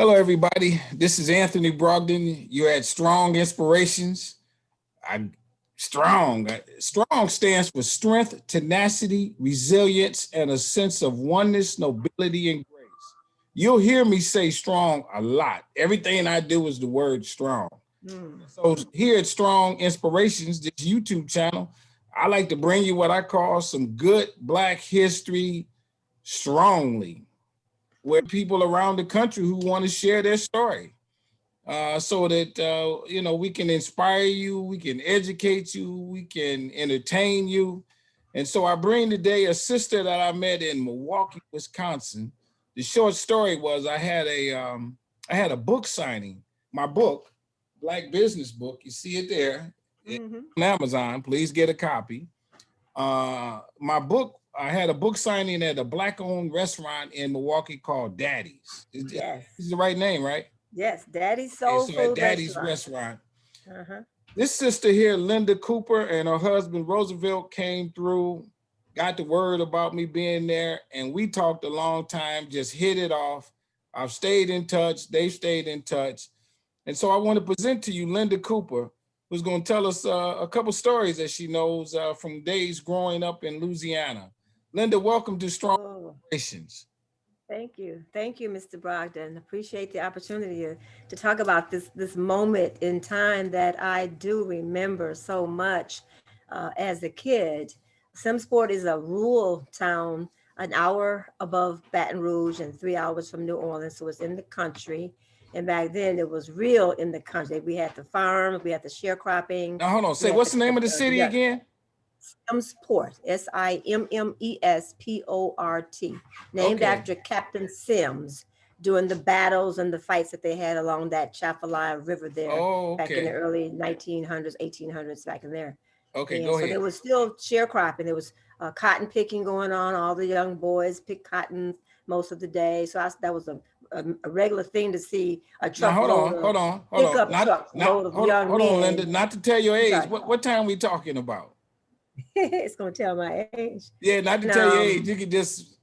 Hello, everybody. This is Anthony Brogdon. You're at Strong Inspirations. I strong. Strong stands for strength, tenacity, resilience, and a sense of oneness, nobility, and grace. You'll hear me say strong a lot. Everything I do is the word strong. So here at Strong Inspirations, this YouTube channel, I like to bring you what I call some good Black history strongly, where people around the country who want to share their story, so that we can inspire you, we can educate you, we can entertain you. And so I bring today a sister that I met in Milwaukee, Wisconsin. The short story was I had a book signing, my book, Black Business Book. You see it there on Amazon. Please get a copy. My book, I had a book signing at a Black-owned restaurant in Milwaukee called Daddy's. Yes. This is the right name, right? Yes, Daddy's Soul So at Food Daddy's Restaurant. Restaurant. This sister here, Linda Cooper, and her husband Roosevelt came through, got the word about me being there, and we talked a long time, just hit it off. I've stayed in touch, they've stayed in touch. And so I want to present to you Linda Cooper, who's going to tell us a couple stories that she knows from days growing up in Louisiana. Linda, welcome to Strong Inspirations. Thank you. Thank you, Mr. Brogdon. Appreciate the opportunity to talk about this moment in time that I do remember so much as a kid. Simsport is a rural town, an hour above Baton Rouge and 3 hours from New Orleans, so it's in the country. And back then it was real in the country. We had the farms, we had the sharecropping. Now, hold on. Say, what's the name of the city again? Simsport, Simmesport, named after Captain Sims during the battles and the fights that they had along that Chafalaya River there back in the early 1900s, 1800s, back in there. Okay, and go so ahead. there was still sharecropping. There was cotton picking going on. All the young boys picked cotton most of the day. So that was a regular thing to see a truck. Now, hold on. Load of young men. Hold on, Linda. Not to tell your age. What time we talking about? It's gonna tell my age. Yeah, not to tell your age. You can just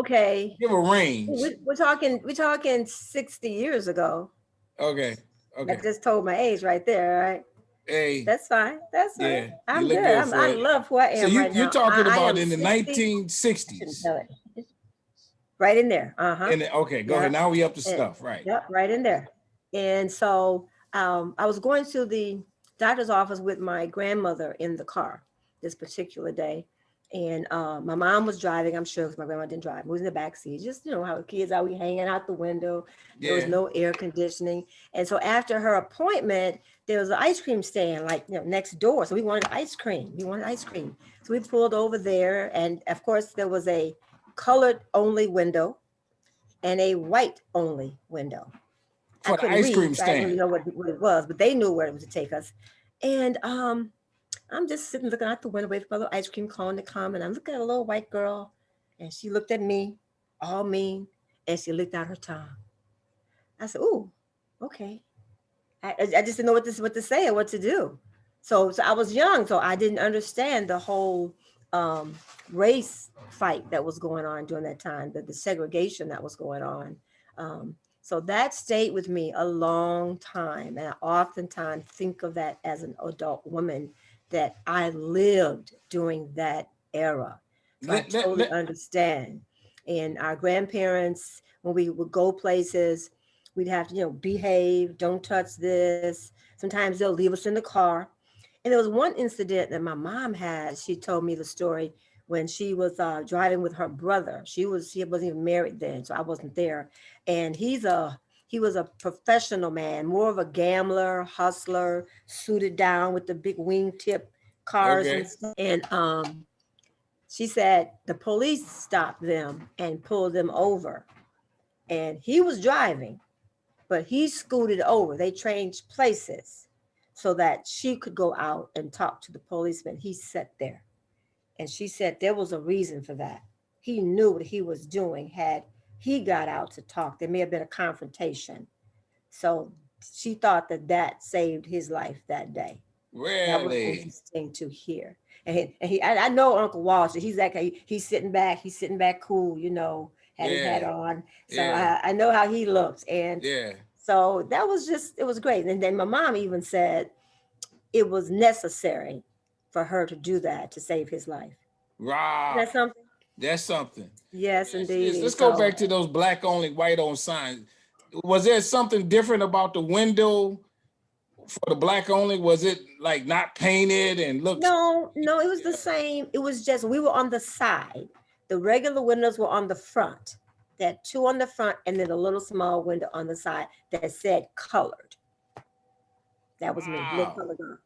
give a range. We're talking 60 years ago. Okay. I just told my age right there, right? Hey, that's fine. That's fine. Yeah, I'm good. I love who I am. So right now. You're talking about in the 1960s. Right in there. Okay, go ahead. Now we up to stuff, right? Yep, right in there. And so I was going to the doctor's office with my grandmother in the car this particular day. And my mom was driving, I'm sure, because my grandma didn't drive. We was in the back seat. Just, how kids are, we hanging out the window. There was no air conditioning. And so after her appointment, there was an ice cream stand next door. So we wanted ice cream. So we pulled over there. And of course, there was a colored only window and a white only window. For the ice cream stand. I didn't really know what it was, but they knew where it was to take us. And I'm just sitting looking out the window, waiting for the ice cream cone to come. And I'm looking at a little white girl, and she looked at me, all mean, and she licked out her tongue. I said, "Ooh, okay." I just didn't know what to say or what to do. So I was young, so I didn't understand the whole race fight that was going on during that time, the segregation that was going on. So that stayed with me a long time. And I oftentimes think of that as an adult woman, that I lived during that era. So I totally understand. And our grandparents, when we would go places, we'd have to, behave, don't touch this. Sometimes they'll leave us in the car. And there was one incident that my mom had. She told me the story when she was driving with her brother. She wasn't even married then, so I wasn't there. And he was a professional man, more of a gambler, hustler, suited down with the big wingtip cars and stuff. And she said the police stopped them and pulled them over. And he was driving, but he scooted over. They changed places so that she could go out and talk to the policeman. He sat there. And she said there was a reason for that. He knew what he was doing. Had he got out to talk, there may have been a confrontation. So she thought that saved his life that day. Really? That was interesting to hear. And I know Uncle Walsh, he's sitting back cool, had his hat Yeah. on. So Yeah. I know how he looked. And Yeah. so that was just, it was great. And then my mom even said it was necessary for her to do that to save his life. Wow. That's something. That's something. Let me Yes, ask you this. indeed. Let's go So back to those black only, white on signs. Was there something different about the window for the black only? Was it like not painted and looks? no, no, it was the Yeah. same. It was just we were on the side. The regular windows were on the front. They had two on the front and then a little small window on the side that said colored. That was me, little Wow. color girl.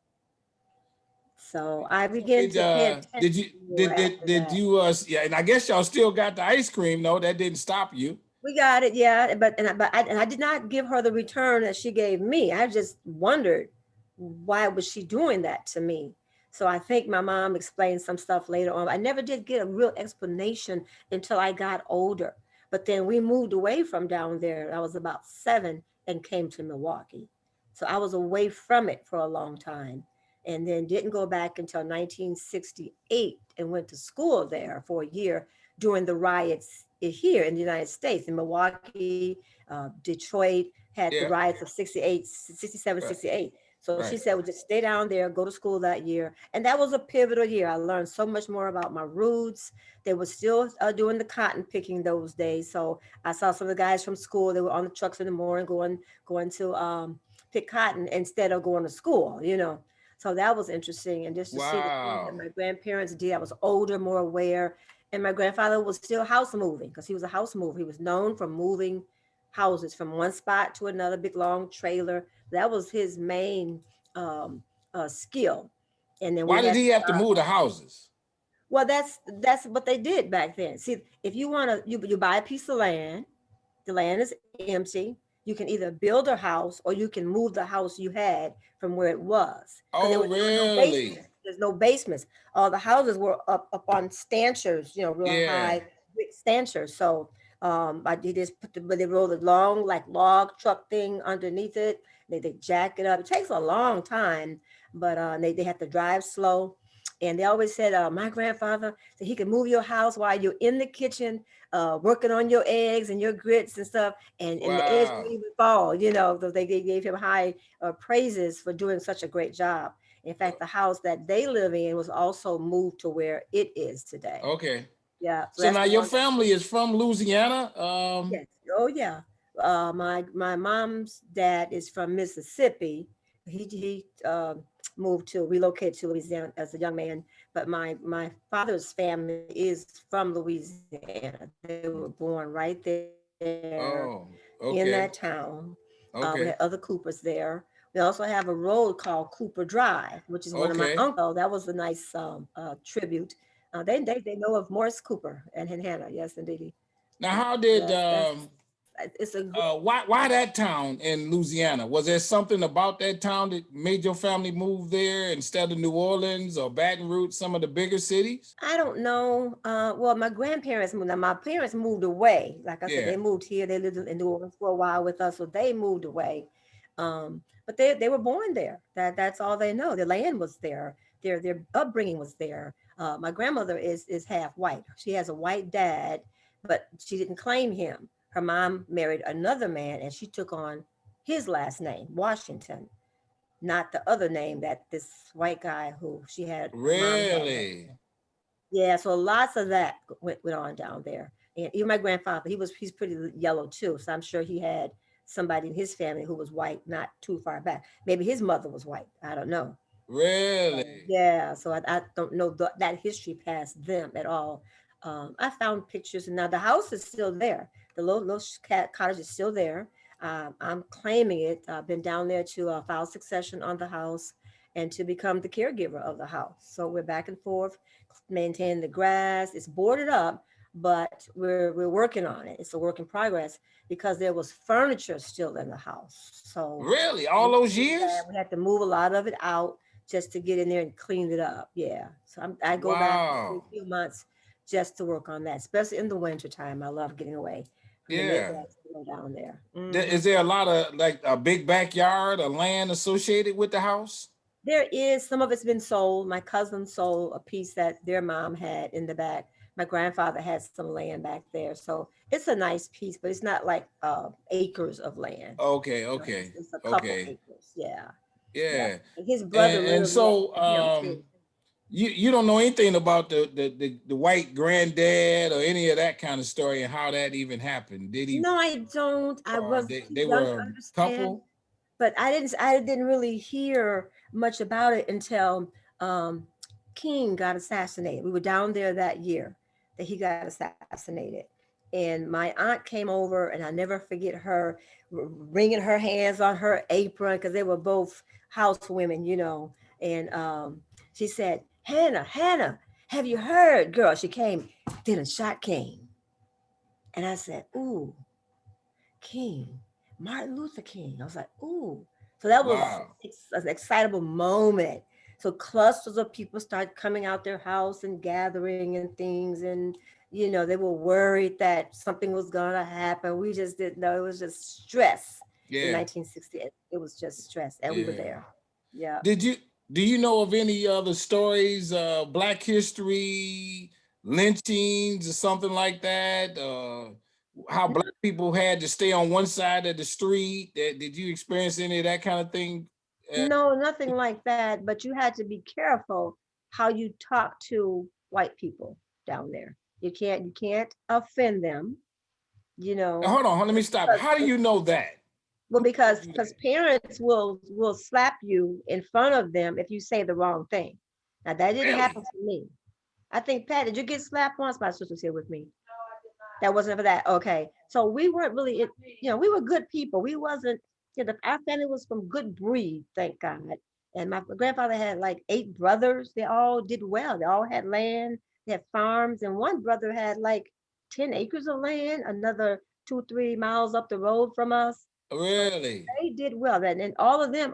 So I So began to pay attention more after did that. you yeah, and I guess y'all still got the ice cream, no, that didn't stop you. We got it, yeah, but I did not give her the return that she gave me. I just wondered why was she doing that to me. So I think my mom explained some stuff later on. I never did get a real explanation until I got older. But then we moved away from down there. I was about 7 and came to Milwaukee. So I was away from it for a long time and then didn't go back until 1968 and went to school there for a year during the riots here in the United States, in Milwaukee, Detroit had the Yeah. riots of 68, 67, Right. 68. So she Right. said, well, just stay down there, go to school that year. And that was a pivotal year. I learned so much more about my roots. They were still doing the cotton picking those days. So I saw some of the guys from school, they were on the trucks in the morning going to pick cotton instead of going to school, you know. So that was interesting. And just to see the things that Wow. my grandparents did, I was older, more aware. And my grandfather was still house moving because he was a house mover. He was known for moving houses from one spot to another, big long trailer. That was his main um, skill. And then we Why did had, he have to move the houses? well, that's what they did back then. See, if you want to, you buy a piece of land, the land is empty. You can either build a house or you can move the house you had from where it was. Because Oh, there were no basements. really? There's no basements. All the houses were up on stanchions, real Yeah. high brick stanchions. So I did this, but they rolled a long like log truck thing underneath it. They jack it up. It takes a long time, but they have to drive slow. And they always said, my grandfather said he could move your house while you're in the kitchen, working on your eggs and your grits and stuff, and the eggs Wow. won't even fall. They gave him high praises for doing such a great job. In fact, the house that they live in was also moved to where it is today. Okay. Yeah, so So that's now the your one. family is from Louisiana. Yes. Oh yeah. My mom's dad is from Mississippi. He moved to relocated to Louisiana as a young man. But my father's family is from Louisiana. They were born right there in Oh, that okay. town. We had other Okay. Coopers there. We also have a road called Cooper Drive, which is one of my Okay. uncles. That was a nice tribute. They know of Morris Cooper and Hannah. Yes, indeed. Now, So how did it's a why that town in Louisiana? Was there something about that town that made your family move there instead of New Orleans or Baton Rouge, some of the bigger cities? I don't know. Well, my grandparents moved. Now, my parents moved away. Like I said, Yeah. they moved here. They lived in New Orleans for a while with us, so they moved away. But they were born there. That's all they know. Their land was there. Their upbringing was there. My grandmother is half white. She has a white dad, but she didn't claim him. Her mom married another man, and she took on his last name, Washington, not the other name that this white guy who she had, her mom had. Really? Yeah, so lots of that went on down there. And even my grandfather, he's pretty yellow too. So I'm sure he had somebody in his family who was white, not too far back. Maybe his mother was white. I don't know. So, Really? yeah, so I don't know that history past them at all. I found pictures, and now the house is still there. The little cottage is still there. I'm claiming it. I've been down there to file succession on the house and to become the caregiver of the house. So we're back and forth, maintaining the grass. It's boarded up, but we're working on it. It's a work in progress because there was furniture still in the house. So Really? All those yeah, years? we had to move a lot of it out just to get in there and clean it up. Yeah. So I go back every Wow. few months just to work on that, especially in the winter time. I love getting away from the Yeah. Midwest to go down there. Is there a lot of like a big backyard or land associated with the house? There is some of it's been sold. My cousin sold a piece that their mom had in the back. My grandfather had some land back there, so it's a nice piece, but it's not like acres of land. Okay, You know, okay, it's a couple okay. acres. Yeah, yeah. Yeah. His brother And lived next so to him too. you don't know anything about the white granddad or any of that kind of story and how that even happened, did he? No, I don't. I Or was they too young were to a understand, couple? but I didn't really hear much about it until um, King got assassinated. We were down there that year that he got assassinated, and my aunt came over, and I never forget her wringing her hands on her apron because they were both housewomen, and she said, "Hannah, Hannah, have you heard, girl?" She came, then a shot came, and I said, "Ooh." King, Martin Luther King. I was like, ooh. So that was Wow. an excitable moment. So clusters of people started coming out their house and gathering and things. And, they were worried that something was going to happen. We just didn't know. It was just stress in Yeah, 1968. It was just stress. And we were yeah. there. Yeah. Did you do you know of any other stories, Black history, lynchings, or something like that? How Black people had to stay on one side of the street? Did you experience any of that kind of thing? Uh, No, nothing like that. But you had to be careful how you talk to white people down there. You can't offend them, you know, Hold on, let me stop. because How do you know that? well, Who told you because that? parents will slap you in front of them if you say the wrong thing. Now that didn't happen Really? to me. I think Pat, did you get slapped once? My sister's here with me. That wasn't for that. Okay. So we weren't really, we were good people. We wasn't, our family was from good breed, thank God. And my grandfather had like 8 brothers. They all did well. They all had land, they had farms. And one brother had like 10 acres of land, another 2, 3 miles up the road from us. So Really? they did well. And all of them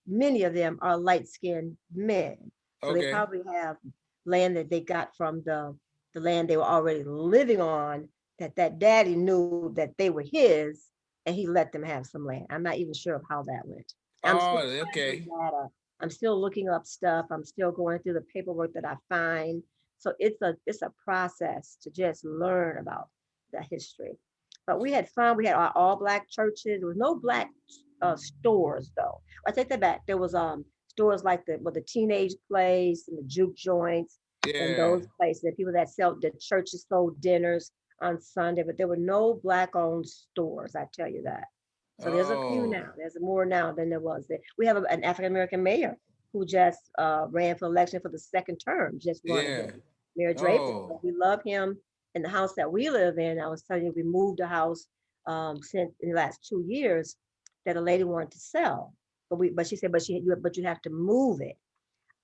many of them are light skinned men. So they Okay. probably have land that they got from the land they were already living on, that daddy knew that they were his, and he let them have some land. I'm not even sure of how that went. I'm still Oh, finding okay. data. I'm still looking up stuff. I'm still going through the paperwork that I find. So it's a process to just learn about the history. But we had fun. We had our all black churches. There was no black stores though. I take that back. There was stores like the teenage place and the juke joints and Yeah. those places. And people that sell the churches sold dinners on Sunday, but there were no black owned stores. I tell you that. So there's a few Oh, now. There's more now than there was then. We have an African American mayor who just ran for election for the second term. Just won yeah. again, Mayor Draper. Oh, We love him. In the house that we live in, I was telling you, we moved a house since in the last 2 years that a lady wanted to sell, but she said, but you have to move it,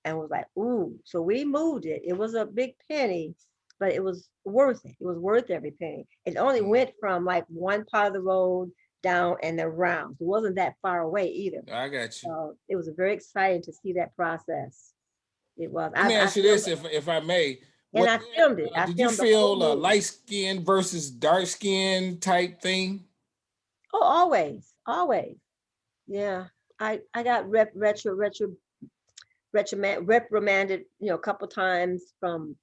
and was like, ooh. So we moved it. It was a big penny, but it was worth it. It was worth every penny. It only mm, went from like one part of the road down and around. It wasn't that far away either. I got you. So it was very exciting to see that process. It was. Let me I ask you filmed this, it, if I may. and Was I filmed it. I did you filmed the whole feel a move. light skin versus dark skin type thing? Oh, always, always. Yeah. I got reprimanded, a couple times from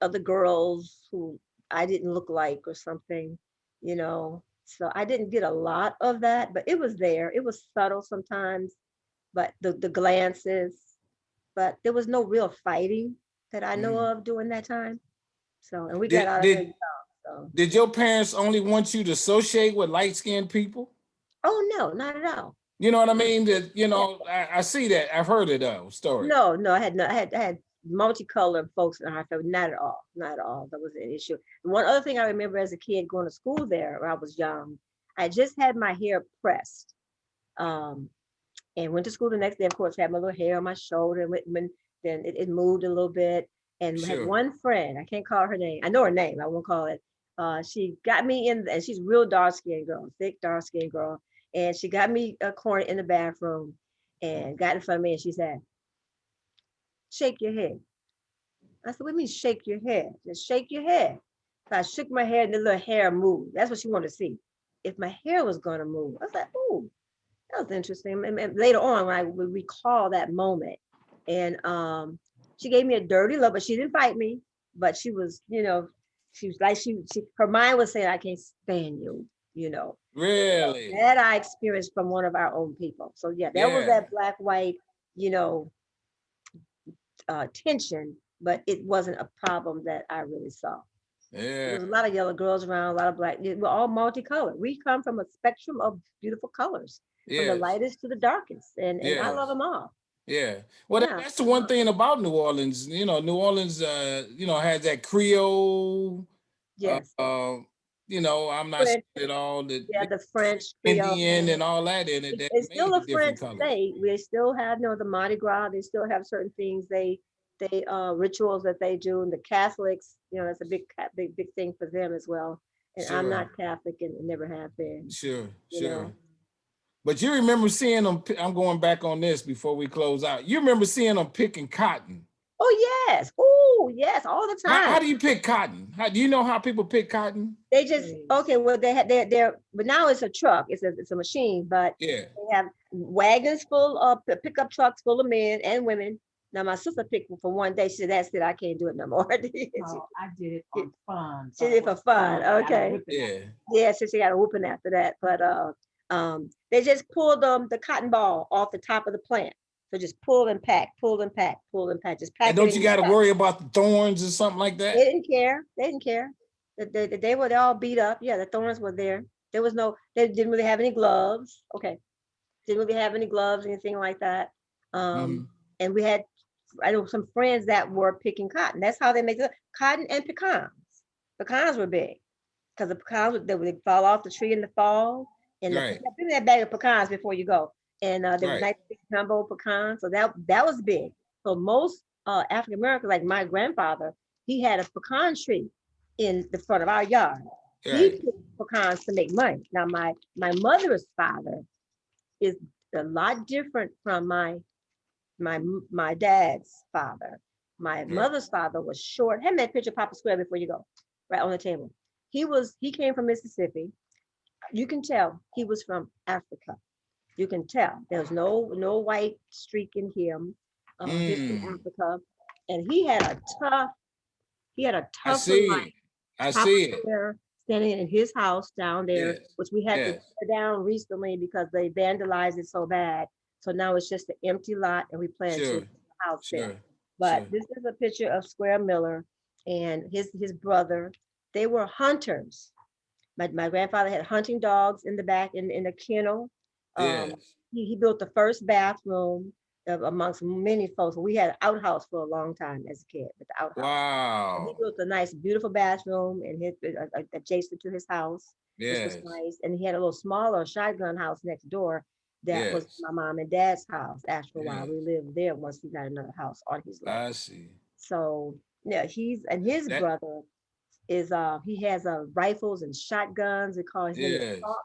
other girls who I didn't look like or something, you know. So I didn't get a lot of that, but it was there. It was subtle sometimes, but the glances, but there was no real fighting that I know Mm. of during that time. So, and we got Did out of there did young. So, did your parents only want you to associate with light skinned people? oh no, not at all. You know what I Mm, mean? That yeah. I see that. I've heard of those stories. No, no, I had multicolored folks in our family. Not at all. Not at all. That was an issue. One other thing I remember as a kid going to school there when I was young, I just had my hair pressed. Um, and went to school the next day, of course, had my little hair on my shoulder, and then it moved a little bit. And had Sure. one friend, I can't call her name. I know her name, I won't call it. She got me in, and she's a real dark skinned girl, thick, dark skinned girl. And she got me a corner in the bathroom and got in front of me and she said, shake your head. I said, what do you mean shake your head? Just shake your head. So I shook my head and the little hair moved. That's what she wanted to see. If my hair was gonna move. I was like, ooh, that was interesting. And later on, when I would recall that moment, and she gave me a dirty look, but she didn't fight me. But she was, She was like, her mind was saying, I can't stand you, you know. Really? That I experienced from one of our own people. So yeah, that was Yeah. that black white, you know, tension, but it wasn't a problem that I really saw. There Yeah. was a lot of yellow girls around, a lot of black. We're all multicolored. We come from a spectrum of beautiful colors, from the Yes. lightest to the darkest, and I love Yes. them all. Yeah. Well, Yeah, that's the one thing about New Orleans. New Orleans, has that Creole. Uh, yes. uh, I'm not French, saying it all yeah, the the French Indian Creole. and all that in it that It's made still the a French different colors. state. We still have, the Mardi Gras. They still have certain things they rituals that they do. And the Catholics, that's a big thing for them as well. And I'm Sure, not Catholic and never have been. sure, You sure. know. But you remember seeing them. I'm going back on this before we close out. You remember seeing them picking cotton. Oh yes. Oh yes. All the How time. do you pick cotton? How do you know how people pick cotton? They just okay. Well, they had they're but now it's a truck. It's a machine, but Yeah. they have wagons full of pickup trucks full of men and women. Now my sister picked for one day. She said, "That's it. I can't do it no more." No, I did it on fun. She did it for fun. Okay. Yeah. Yeah, so she got a whooping after that. But they just pulled the cotton ball off the top of the plant. So just pull and pack, pull and pack, pull and pack. Just And pack it don't in you your got to sack. worry about the thorns or something like They that? didn't care. They didn't care. They were all beat up. Yeah, the thorns were there. There was no. They didn't really have any gloves. Okay, didn't really have any gloves, anything like that. Hmm. And we had, I know some friends that were picking cotton. That's how they make it. Cotton and pecans. Pecans were big because the pecans they would fall off the tree in the fall. And Right. bring that bag of pecans before you go. And there was Right. nice big jumbo pecans. So that was big. So most African Americans, like my grandfather, he had a pecan tree in the front of our yard. He Right. picked pecans to make money. Now my mother's father is a lot different from my dad's father. My Right. mother's father was short. Hand me that picture, Papa Square, before you go, right on the table. He came from Mississippi. You can tell he was from Africa. You can tell there was no white streak in him. He's from Mm. Africa, and he had a I tougher see it. life. I Papa see it. Square standing in his house down there, Yes. which we had to Yes. tear down recently because they vandalized it so bad. So now it's just an empty lot, and we plan to Sure. put a house there. Sure. But Sure. this is a picture of Square Miller and his brother. They were hunters. My grandfather had hunting dogs in the back in the kennel. Um, Yes. he built the first bathroom amongst many folks. We had an outhouse for a long time as a kid, with the outhouse. And he Wow. built a nice, beautiful bathroom and his adjacent to his house, which was Yes. nice. And he had a little smaller shotgun house next door that was Yes. my mom and dad's house. After a while, Yes. we lived there once he got another house on his land. I see. So yeah, his That. brother is he has rifles and shotguns. We call his name is Yes. Hawk.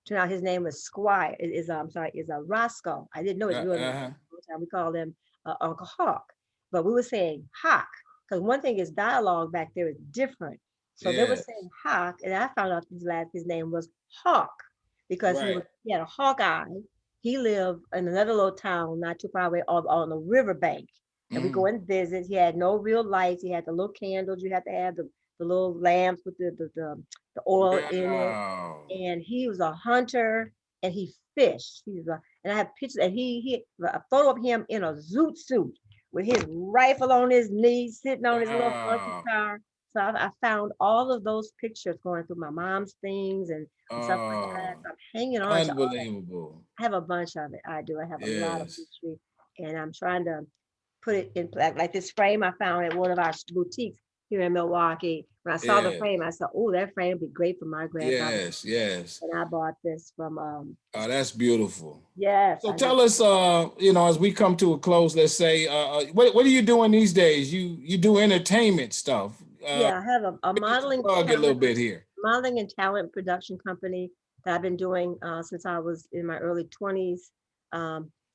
Turned out his name was Squire. Is I'm sorry, is Roscoe. I didn't know his real name. Uh-huh. We called him Uncle Hawk, but we were saying Hawk because one thing is dialogue back there is different. So they were Yes. saying Hawk, and I found out his name was Hawk because Right. he had a hawk eye. He lived in another little town not too far away on the riverbank. And we go Mm. and visit. He had no real lights. He had the little candles. You had to have the little lamps with the oil in it. Wow. And he was a hunter and he fished. And I have pictures and he a photo of him in a zoot suit with his rifle on his knee, sitting on his little funky Wow. car. So I found all of those pictures going through my mom's things and stuff like that. Oh, So I'm hanging on to all that. unbelievable. I have a bunch of it. I do. I have a lot of Yes. history, and I'm trying to put it in like this frame I found at one of our boutiques here in Milwaukee. When I saw the Yes. frame, I said, "Oh, that frame would be great for my grandfather." Yes. Yes. And I bought this from Oh, that's beautiful. yes, So I did. tell us, as we come to a close, let's say, what are you doing these days? You do entertainment stuff. Yeah, I have a Plug a little bit here. modeling and talent production company that I've been doing since I was in my early 20s.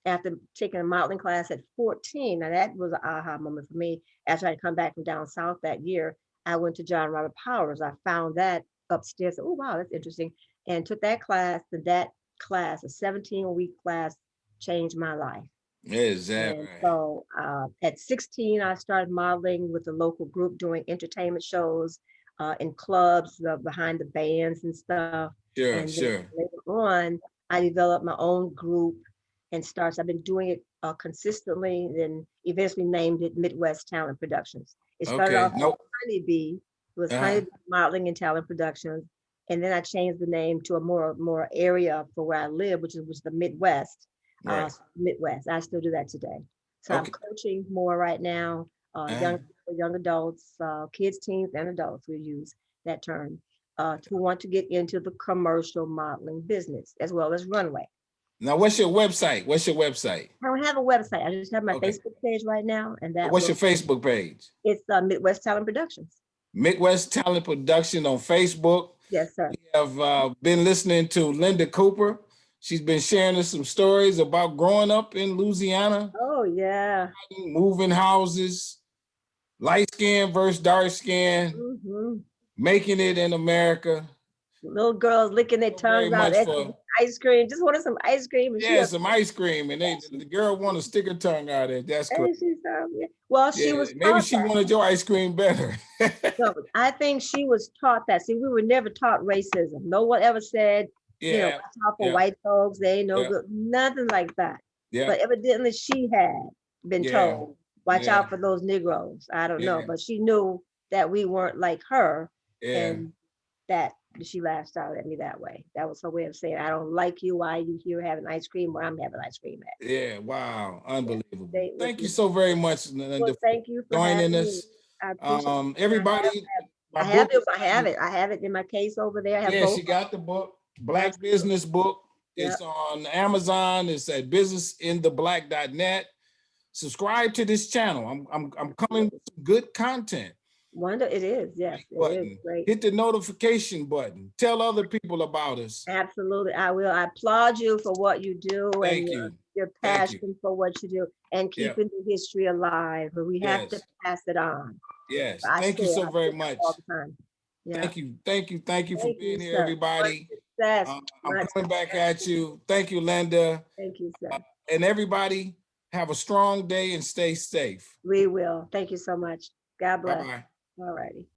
After taking a modeling class at 14, now that was an aha moment for me. After I'd come back from down south that year, I went to John Robert Powers. I found that upstairs. Oh, wow, that's interesting. And took that class. And that class, a 17-week class, changed my life. Is that And right? so at 16, I started modeling with a local group doing entertainment shows. in clubs behind the bands and stuff. Sure, And then sure. later on, I developed my own group and starts. I've been doing it consistently, then eventually named it Midwest Talent Productions. It started Okay. off as Nope. Honeybee. It was Uh-huh. Honeybee Modeling and Talent Productions. And then I changed the name to a more area for where I live, which is the Midwest. Right. Midwest. I still do that today. So I'm Okay. coaching more right now, Uh-huh. young adults, kids, teens, and adults. We use that term who want to get into the commercial modeling business as well as runway. Now, what's your website? What's your website? I don't have a website. I just have my Okay. Facebook page right now, and that What's your Facebook page? it's Midwest Talent Productions. Midwest Talent Production on Facebook. Yes, sir. We have been listening to Linda Cooper. She's been sharing us some stories about growing up in Louisiana, Oh yeah. moving houses, light skin versus dark skin, Hmm. making it in America. Little girls licking their Very tongues out, much asking for, for ice cream. Just wanted some ice cream, and yeah, some ice cream. And the girl want to stick her tongue out at. That's correct. and she said, yeah. Well, she Yeah, was maybe taught she that. wanted your ice cream better. No, I think she was taught that. See, we were never taught racism. No one ever said, Yeah, watch out for yeah, white folks. They ain't no yeah, good. Nothing like that. yeah, But evidently she had been yeah, told, watch yeah, out for those Negroes. I don't know, yeah, but she knew that we weren't like her, yeah, and that she lashed out at me that way. That was her way of saying, I don't like you. Why are you here having ice cream where I'm having ice cream at? yeah. Wow, Yeah, unbelievable. they Thank you listen. so very much, Well, Linda, for thank you for joining having me. us. I appreciate it. Everybody, my I have book it. is I have it. I have it in my case over there. I have yeah, both. she got the book, Black Absolutely. Business Book. Yeah. It's on Amazon. It's at businessintheblack.net. Subscribe to this channel. I'm coming with some good content. Wonder it is. Yes, it is Button. great. Hit the notification button. Tell other people about us. Absolutely. I will. I applaud you for what you do Thank and you. your Thank you. passion for what you do and Yeah. keeping the history alive. But we have to Yes. pass it on. Yes. I Thank you say so very that much. all the time. Yeah. Thank you. Thank you. Thank you for Thank being you, here, sir. Much everybody. success. I'm Much coming back success. at you. Thank you, Linda. Thank you, sir. And everybody, have a strong day and stay safe. We will. Thank you so much. God bless. Bye-bye. All righty.